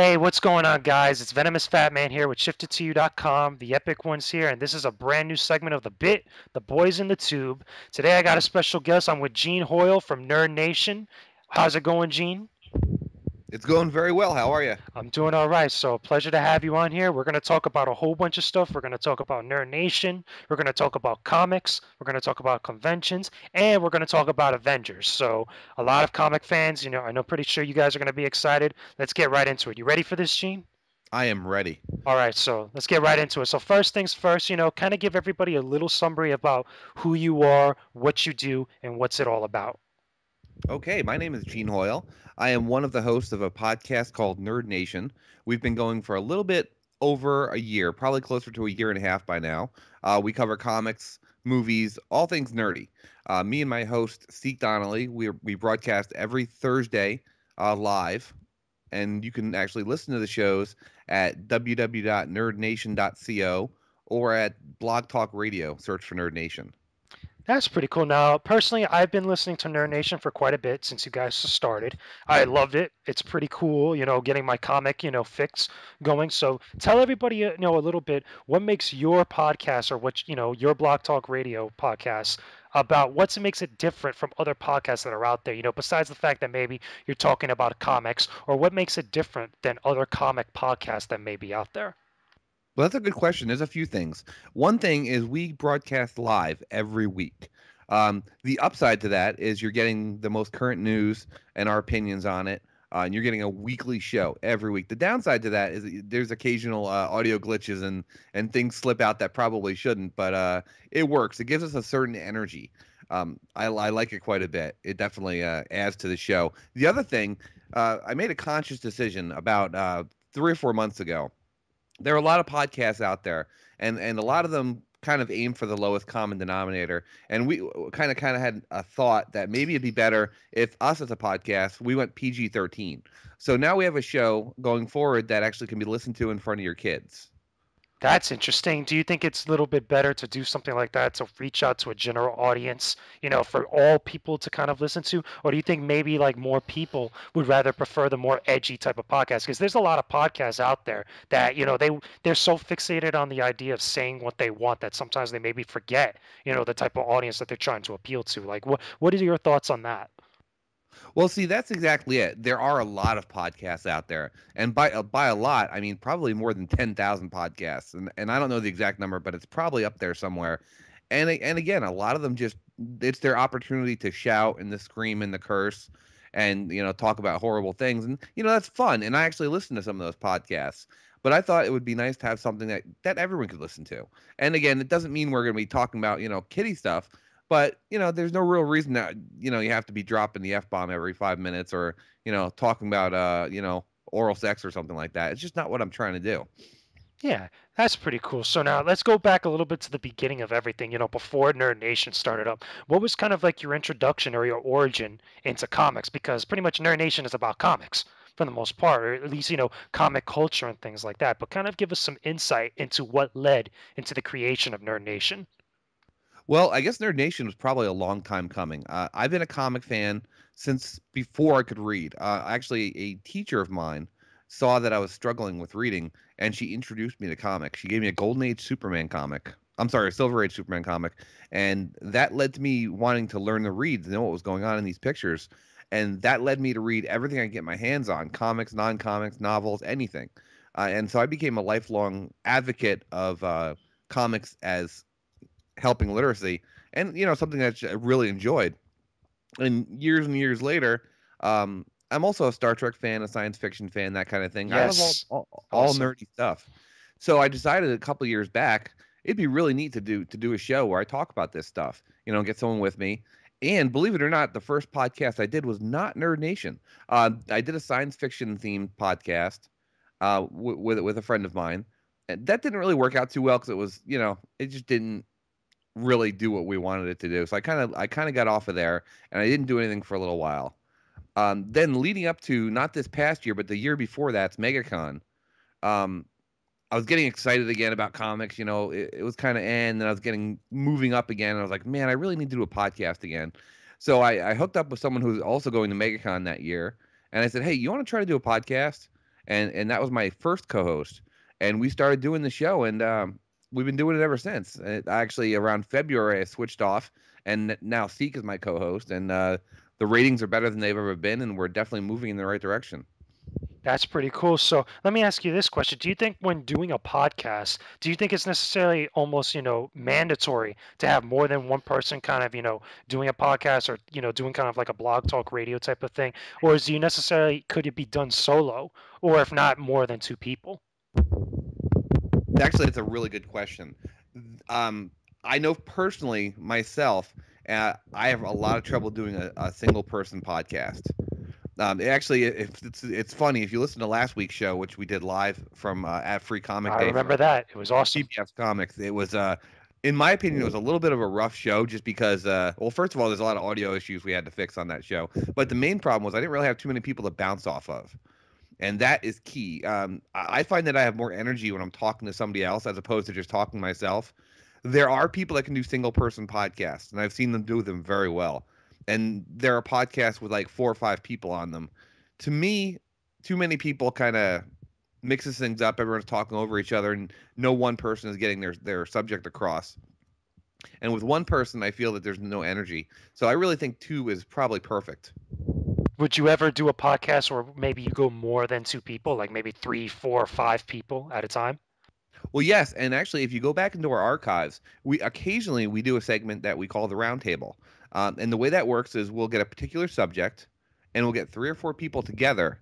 Hey, what's going on, guys? It's VenomousFatman here with ShiftedToYou.com. The Epic Ones here, and this is a brand new segment of the BITT, the Boys in the Tube. Today I got a special guest. I'm with Gene Hoyle from Nerd Nation. How's it going, Gene? It's going very well. How are you? I'm doing all right. So, pleasure to have you on here. We're going to talk about a whole bunch of stuff. We're going to talk about Nerd Nation. We're going to talk about comics. We're going to talk about conventions, and we're going to talk about Avengers. So, a lot of comic fans, I know pretty sure you guys are going to be excited. Let's get right into it. You ready for this, Gene? I am ready. All right, so let's get right into it. So first things first, kind of give everybody a little summary about who you are, what you do, and what's it all about. Okay, my name is Gene Hoyle. I am one of the hosts of a podcast called Nerd Nation. We've been going for a little bit over a year, probably closer to a year and a half by now. We cover comics, movies, all things nerdy. Me and my host, Seek Donnelly, we broadcast every Thursday live, and you can actually listen to the shows at www.nerdnation.co or at Blog Talk Radio. Search for Nerd Nation. That's pretty cool. Now, personally, I've been listening to Nerd Nation for quite a bit since you guys started. I loved it. It's pretty cool, getting my comic, fix going. So tell everybody, a little bit what makes your podcast or what, your Blog Talk Radio podcast about what makes it different from other podcasts that are out there, besides the fact that maybe you're talking about comics, or what makes it different than other comic podcasts that may be out there. Well, that's a good question. There's a few things. One thing is we broadcast live every week. The upside to that is you're getting the most current news and our opinions on it, and you're getting a weekly show every week. The downside to that is there's occasional audio glitches and things slip out that probably shouldn't, but it works. It gives us a certain energy. I like it quite a bit. It definitely adds to the show. The other thing, I made a conscious decision about 3 or 4 months ago. There are a lot of podcasts out there, and a lot of them kind of aim for the lowest common denominator. And we kind of had a thought that maybe it'd be better if us as a podcast we went PG-13. So now we have a show going forward that actually can be listened to in front of your kids. That's interesting. Do you think it's a little bit better to do something like that to reach out to a general audience, for all people to kind of listen to? Or do you think maybe like more people would rather prefer the more edgy type of podcast? Because there's a lot of podcasts out there that, they're so fixated on the idea of saying what they want that sometimes they maybe forget, the type of audience that they're trying to appeal to. Like what are your thoughts on that? Well, see, that's exactly it. There are a lot of podcasts out there, and by a lot, I mean probably more than 10,000 podcasts, and I don't know the exact number, but it's probably up there somewhere. And again, a lot of them just it's their opportunity to shout and to scream and to curse, and talk about horrible things, and that's fun. And I actually listen to some of those podcasts. But I thought it would be nice to have something that everyone could listen to. And again, it doesn't mean we're going to be talking about kiddie stuff, but there's no real reason that you have to be dropping the f bomb every 5 minutes or talking about oral sex or something like that. It's just not what I'm trying to do. Yeah, that's pretty cool. So now let's go back a little bit to the beginning of everything, before Nerd Nation started up. What was kind of like your introduction or your origin into comics? Because pretty much Nerd Nation is about comics for the most part, or at least, comic culture and things like that. But kind of give us some insight into what led into the creation of Nerd Nation. Well, I guess Nerd Nation was probably a long time coming. I've been a comic fan since before I could read. Actually, a teacher of mine saw that I was struggling with reading, and she introduced me to comics. She gave me a Golden Age Superman comic. I'm sorry, a Silver Age Superman comic, and that led to me wanting to learn to read, to know what was going on in these pictures, and that led me to read everything I could get my hands on: comics, non-comics, novels, anything. And so I became a lifelong advocate of comics as helping literacy, and something that I really enjoyed. And years later, I'm also a Star Trek fan, a science fiction fan, that kind of thing. I love Yes, all awesome. nerdy stuff. So I decided a couple years back it'd be really neat to do a show where I talk about this stuff. Get someone with me. And believe it or not, the first podcast I did was not Nerd Nation. I did a science fiction themed podcast with a friend of mine. And that didn't really work out too well because it was, it just didn't really do what we wanted it to do. So I kind of got off of there, and I didn't do anything for a little while. Then leading up to not this past year, but the year before that's MegaCon. Um, I was getting excited again about comics. It was kind of end, and I was getting moving up again. And I was like, man, I really need to do a podcast again. So I hooked up with someone who was also going to MegaCon that year, and I said, hey, you want to try to do a podcast? and that was my first co-host. And we started doing the show, and we've been doing it ever since. Actually, around February, I switched off, and now Seek is my co-host, and the ratings are better than they've ever been, and we're definitely moving in the right direction. That's pretty cool. So let me ask you this question. Do you think when doing a podcast, do you think it's necessarily almost, mandatory to have more than one person kind of, doing a podcast or, doing kind of like a blog talk radio type of thing? Or is you necessarily, could it be done solo? Or if not, more than two people? Actually, it's a really good question. Um, I know personally myself, I have a lot of trouble doing a single person podcast. Actually, if it's funny if you listen to last week's show, which we did live from at Free Comic I Day remember for that. It was awesome. CBS Comics. It was, in my opinion, it was a little bit of a rough show, just because, well, first of all, there's a lot of audio issues we had to fix on that show. But the main problem was I didn't really have too many people to bounce off of, and that is key. I find that I have more energy when I'm talking to somebody else as opposed to just talking to myself. There are people that can do single person podcasts, and I've seen them do them very well. And there are podcasts with like 4 or 5 people on them. To me, too many people kind of mixes things up. Everyone's talking over each other, and no one person is getting their subject across. And with one person, I feel that there's no energy. So I really think two is probably perfect. Would you ever do a podcast where maybe you go more than two people, like maybe three, four, 5 people at a time? Well, yes, and actually, if you go back into our archives, we do a segment that we call the roundtable, and the way that works is we'll get a particular subject, and we'll get 3 or 4 people together,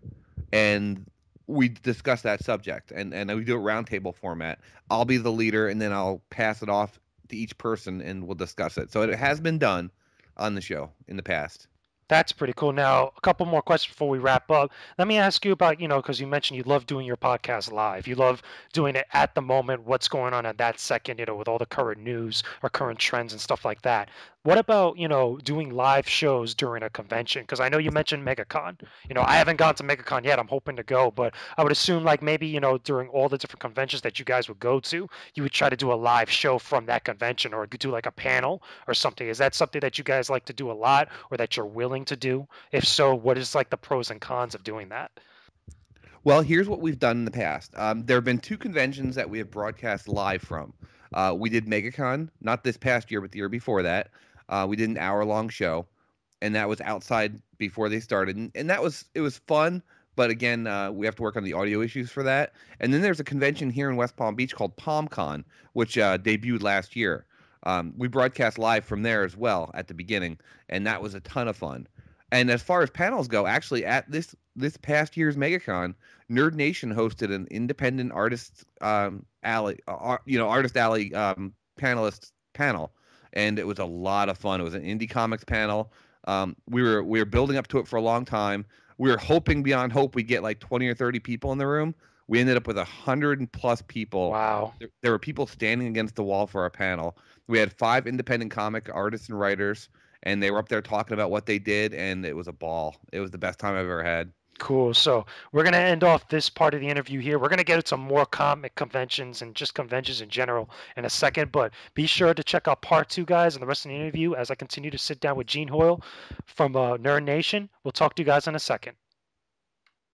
and we discuss that subject, and we do a roundtable format. I'll be the leader, and then I'll pass it off to each person, and we'll discuss it. So it has been done on the show in the past. That's pretty cool. Now, a couple more questions before we wrap up. Let me ask you about, because you mentioned you love doing your podcast live. You love doing it at the moment, what's going on at that second, with all the current news or current trends and stuff like that. What about, doing live shows during a convention? Because I know you mentioned MegaCon. I haven't gone to MegaCon yet. I'm hoping to go, but I would assume like maybe, during all the different conventions that you guys would go to, you would try to do a live show from that convention or do like a panel or something. Is that something that you guys like to do a lot or that you're willing to do? If so, what is like the pros and cons of doing that? Well, here's what we've done in the past. There have been 2 conventions that we have broadcast live from. We did MegaCon, not this past year, but the year before that. We did an hour-long show, and that was outside before they started, and it was fun. But again, we have to work on the audio issues for that. And then there's a convention here in West Palm Beach called PalmCon, which debuted last year. We broadcast live from there as well at the beginning, and that was a ton of fun. And as far as panels go, actually, at this past year's MegaCon, Nerd Nation hosted an independent artist alley panelist panel, and it was a lot of fun. It was an indie comics panel. We were building up to it for a long time. We were hoping beyond hope we'd get like 20 or 30 people in the room. We ended up with 100+ people. Wow. There were people standing against the wall for our panel. We had 5 independent comic artists and writers, and they were up there talking about what they did, and it was a ball. It was the best time I've ever had. Cool. So we're going to end off this part of the interview here. We're going to get into more comic conventions and just conventions in general in a second, but be sure to check out part 2, guys, and the rest of the interview as I continue to sit down with Gene Hoyle from Nerd Nation. We'll talk to you guys in a second.